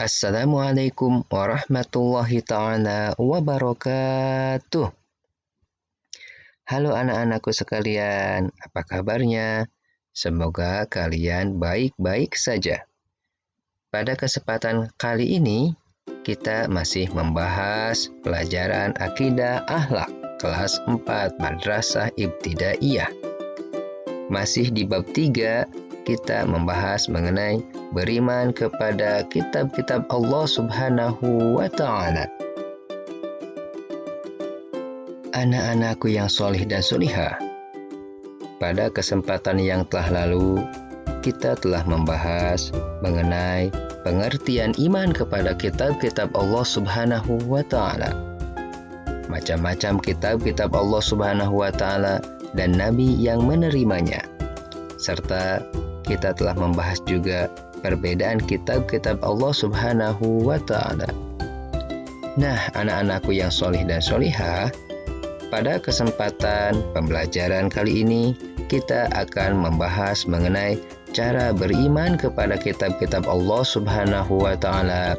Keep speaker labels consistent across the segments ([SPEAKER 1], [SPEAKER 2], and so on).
[SPEAKER 1] Assalamualaikum warahmatullahi ta'ala wabarakatuh. Halo anak-anakku sekalian, apa kabarnya? Semoga kalian baik-baik saja. Pada kesempatan kali ini, kita masih membahas pelajaran akidah akhlak kelas 4 Madrasah Ibtidaiyah. Masih di bab 3, kita membahas mengenai beriman kepada kitab-kitab Allah Subhanahu wa Ta'ala. Anak-anakku yang solih dan solihah, pada kesempatan yang telah lalu, kita telah membahas mengenai pengertian iman kepada kitab-kitab Allah Subhanahu wa Ta'ala. Macam-macam kitab-kitab Allah Subhanahu wa Ta'ala dan Nabi yang menerimanya. Serta kita telah membahas juga perbedaan kitab-kitab Allah Subhanahu wa Ta'ala. Nah, anak-anakku yang solih dan solihah, pada kesempatan pembelajaran kali ini, kita akan membahas mengenai cara beriman kepada kitab-kitab Allah Subhanahu wa Ta'ala.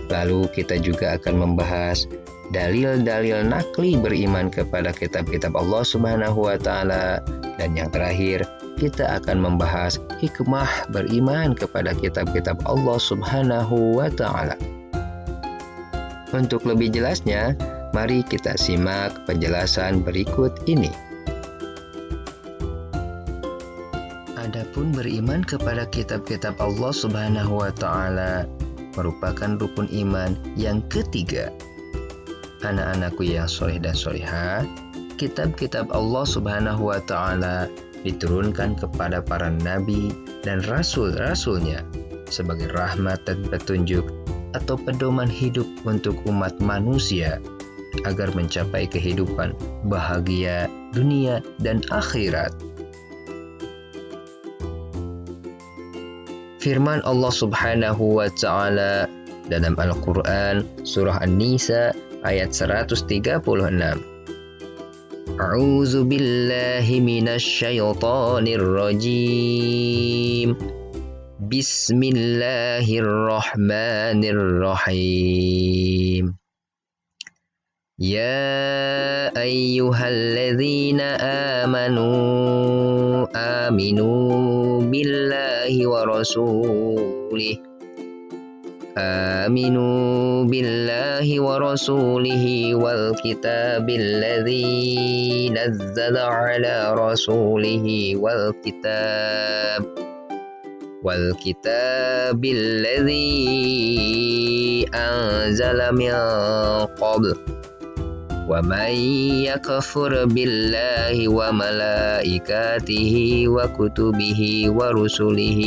[SPEAKER 1] Lalu kita juga akan membahas dalil-dalil nakli beriman kepada kitab-kitab Allah Subhanahu wa Ta'ala. Dan yang terakhir, kita akan membahas hikmah beriman kepada kitab-kitab Allah Subhanahu wa Ta'ala. Untuk lebih jelasnya, mari kita simak penjelasan berikut ini. Adapun beriman kepada kitab-kitab Allah Subhanahu wa Ta'ala merupakan rukun iman yang ketiga. Anak-anakku yang soleh dan solehah, kitab-kitab Allah Subhanahu wa Ta'ala diturunkan kepada para nabi dan rasul-rasulnya sebagai rahmat dan petunjuk atau pedoman hidup untuk umat manusia agar mencapai kehidupan bahagia dunia dan akhirat. Firman Allah Subhanahu wa Ta'ala dalam Al-Quran surah An-Nisa ayat 136. A'udzu billahi minasy syaithanir rajim. Bismillahirrahmanirrahim. Ya ayyuhalladzina amanu billahi wa rasulih. آمنوا بالله ورسوله والكتاب الذي نزل على رسوله والكتاب الذي أنزل من قبل ومن يكفر بالله وملائكته وكتبه ورسله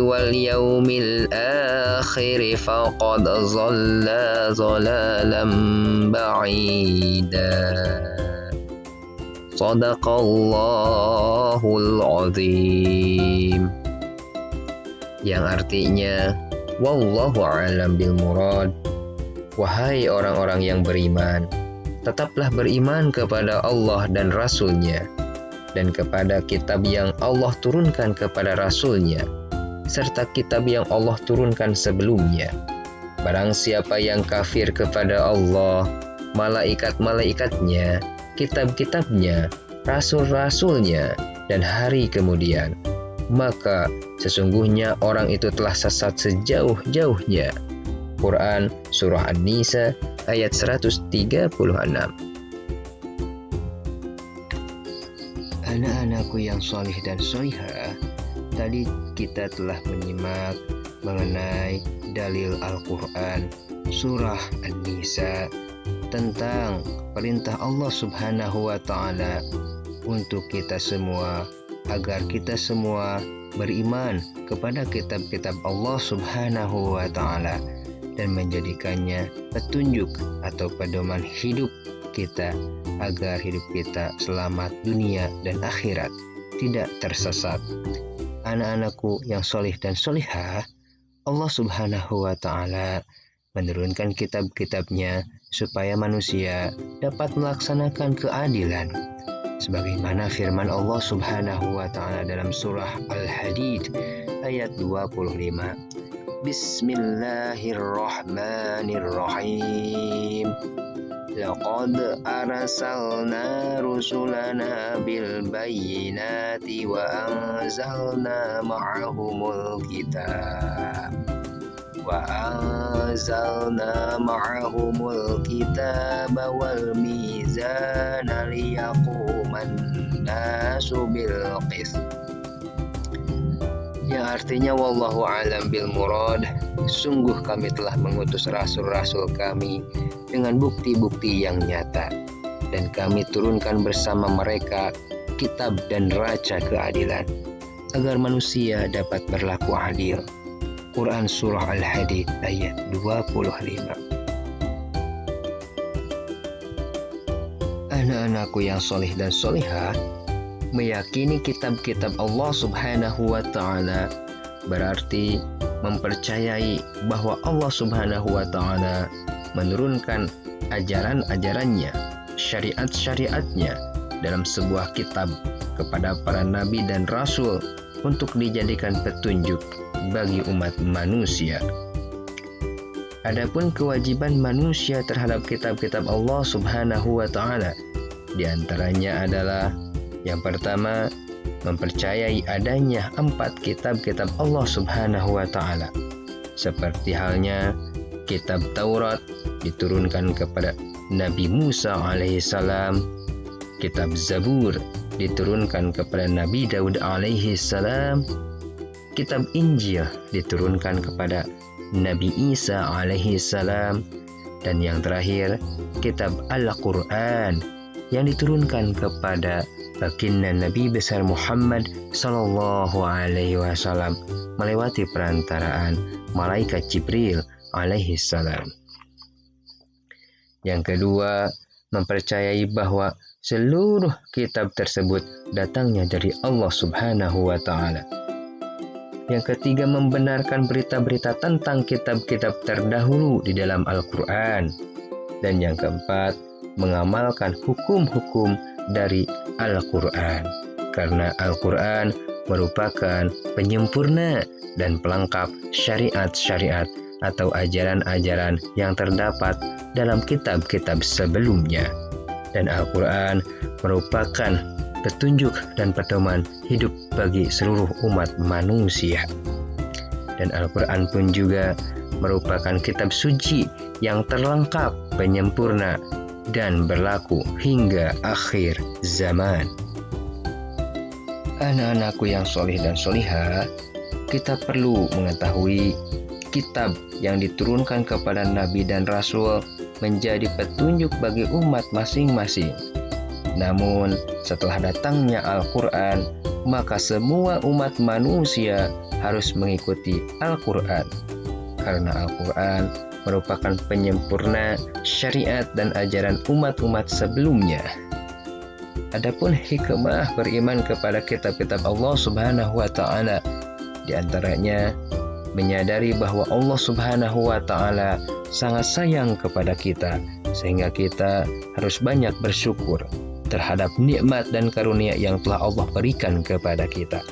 [SPEAKER 1] واليوم الآخر فقد ضل ضلالا بعيدا. صدق الله العظيم. Yang artinya, wallahu a'lam bil murad. Wahai orang-orang yang beriman, tetaplah beriman kepada Allah dan Rasul-Nya, dan kepada kitab yang Allah turunkan kepada Rasul-Nya, serta kitab yang Allah turunkan sebelumnya. Barang siapa yang kafir kepada Allah, malaikat-malaikatnya, kitab-kitabnya, rasul-rasulnya, dan hari kemudian, maka sesungguhnya orang itu telah sesat sejauh-jauhnya. Quran surah An-Nisa ayat 136. Anak-anakku yang solih dan solihah, tadi kita telah menyimak mengenai dalil Al-Quran surah An-Nisa tentang perintah Allah Subhanahu wa Ta'ala untuk kita semua, agar kita semua beriman kepada kitab-kitab Allah Subhanahu wa Ta'ala dan menjadikannya petunjuk atau pedoman hidup kita agar hidup kita selamat dunia dan akhirat, tidak tersesat. Anak-anakku yang solih dan solihah, Allah Subhanahu wa Ta'ala menurunkan kitab-kitabnya supaya manusia dapat melaksanakan keadilan, Sebagaimana firman Allah Subhanahu wa taala dalam surah Al-Hadid ayat 25. Bismillahirrahmanirrahim. Laqad arsalna rusulana bil bayyinati wa anzalna ma'ahumul kitab wal mizana liyaquman nasu bil qist. Yang artinya wallahu alam bil murad, sungguh kami telah mengutus rasul-rasul kami dengan bukti-bukti yang nyata, dan kami turunkan bersama mereka kitab dan raja keadilan agar manusia dapat berlaku adil. Quran Surah Al-Hadid ayat 25. Anak-anakku yang solih dan solihah, meyakini kitab-kitab Allah Subhanahu wa ta'ala berarti mempercayai bahwa Allah Subhanahu wa ta'ala menurunkan ajaran-ajarannya, syariat-syariatnya dalam sebuah kitab kepada para nabi dan rasul untuk dijadikan petunjuk bagi umat manusia. Adapun kewajiban manusia terhadap kitab-kitab Allah Subhanahu wa ta'ala, di antaranya adalah yang pertama, mempercayai adanya 4 kitab-kitab Allah Subhanahu wa ta'ala. Seperti halnya kitab Taurat diturunkan kepada Nabi Musa alaihissalam, kitab Zabur diturunkan kepada Nabi Daud alaihissalam, kitab Injil diturunkan kepada Nabi Isa alaihissalam, dan yang terakhir kitab Al-Quran yang diturunkan kepada baginda Nabi besar Muhammad sallallahu alaihi wasallam melewati perantaraan malaikat Jibril alaihi salam. Yang kedua, mempercayai bahwa seluruh kitab tersebut datangnya dari Allah Subhanahu wa taala. Yang ketiga, membenarkan berita-berita tentang kitab-kitab terdahulu di dalam Al-Quran. Dan yang keempat, mengamalkan hukum-hukum dari Al-Quran, karena Al-Quran merupakan penyempurna dan pelengkap syariat-syariat atau ajaran-ajaran yang terdapat dalam kitab-kitab sebelumnya. Dan Al-Quran merupakan petunjuk dan pedoman hidup bagi seluruh umat manusia. Dan Al-Quran pun juga merupakan kitab suci yang terlengkap, penyempurna, dan berlaku hingga akhir zaman. Anak-anakku yang solih dan solihah, kita perlu mengetahui kitab yang diturunkan kepada Nabi dan Rasul menjadi petunjuk bagi umat masing-masing. Namun, setelah datangnya Al-Quran, maka semua umat manusia harus mengikuti Al-Quran, karena Al-Quran merupakan penyempurna syariat dan ajaran umat-umat sebelumnya. Adapun hikmah beriman kepada kitab-kitab Allah Subhanahu wa ta'ala, di antaranya menyadari bahwa Allah Subhanahu wa ta'ala sangat sayang kepada kita, sehingga kita harus banyak bersyukur terhadap nikmat dan karunia yang telah Allah berikan kepada kita.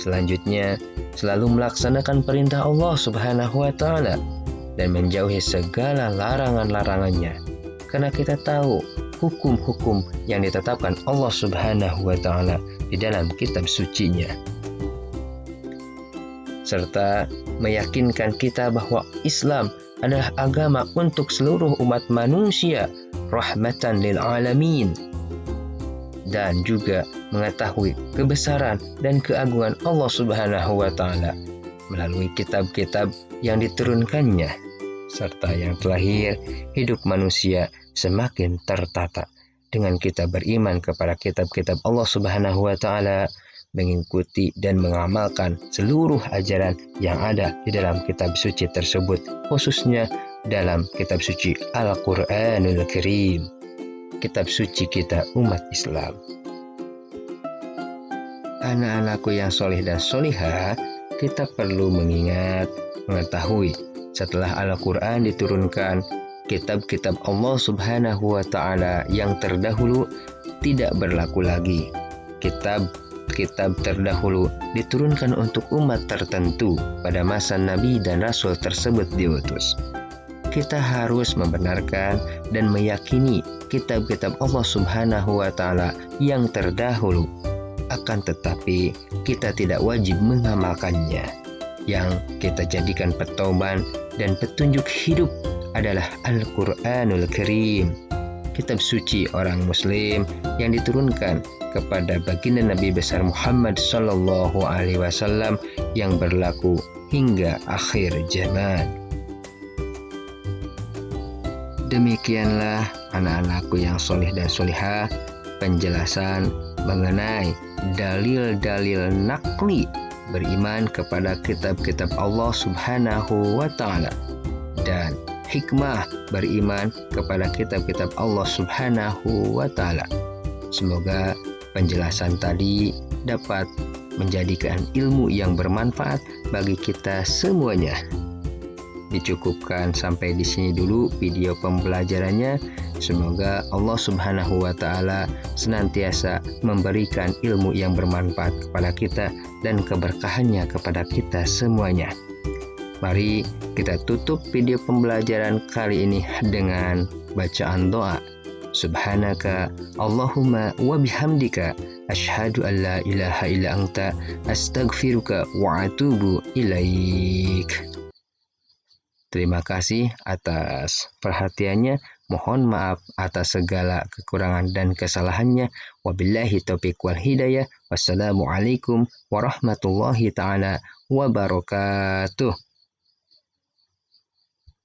[SPEAKER 1] Selanjutnya, selalu melaksanakan perintah Allah Subhanahu wa ta'ala dan menjauhi segala larangan-larangannya, karena kita tahu hukum-hukum yang ditetapkan Allah Subhanahu wa ta'ala di dalam kitab sucinya. Serta meyakinkan kita bahwa Islam adalah agama untuk seluruh umat manusia, rahmatan lil alamin, dan juga mengetahui kebesaran dan keagungan Allah Subhanahu wa ta'ala melalui kitab-kitab yang diturunkannya, serta yang terakhir, hidup manusia semakin tertata dengan kita beriman kepada kitab-kitab Allah Subhanahu wa ta'ala, mengikuti dan mengamalkan seluruh ajaran yang ada di dalam kitab suci tersebut, khususnya dalam kitab suci Al-Quranul Karim, kitab suci kita umat Islam. Anak-anakku yang solih dan solihah, kita perlu mengingat, mengetahui setelah Al-Quran diturunkan, kitab-kitab Allah Subhanahu wa Ta'ala yang terdahulu tidak berlaku lagi. Kitab terdahulu diturunkan untuk umat tertentu pada masa Nabi dan Rasul tersebut diutus. Kita harus membenarkan dan meyakini kitab-kitab Allah Subhanahu wa Ta'ala yang terdahulu. Akan tetapi kita tidak wajib mengamalkannya. Yang kita jadikan pedoman dan petunjuk hidup adalah Al-Quranul Karim, kitab suci orang Muslim yang diturunkan kepada baginda Nabi besar Muhammad Sallallahu Alaihi Wasallam yang berlaku hingga akhir zaman. Demikianlah anak-anakku yang solih dan solihah, penjelasan mengenai dalil-dalil nakli beriman kepada kitab-kitab Allah Subhanahu wa Ta'ala dan hikmah beriman kepada kitab-kitab Allah Subhanahu wa Ta'ala. Semoga penjelasan tadi dapat menjadikan ilmu yang bermanfaat bagi kita semuanya. Dicukupkan sampai di sini dulu video pembelajarannya. Semoga Allah Subhanahu wa Ta'ala senantiasa memberikan ilmu yang bermanfaat kepada kita dan keberkahannya kepada kita semuanya. Mari kita tutup video pembelajaran kali ini dengan bacaan doa. Subhanaka Allahumma wa bihamdika asyhadu an la ilaha illa anta astaghfiruka wa atubu ilaik. Terima kasih atas perhatiannya. Mohon maaf atas segala kekurangan dan kesalahannya. Wabillahi taufiq wal hidayah. Wassalamualaikum warahmatullahi ta'ala wabarakatuh.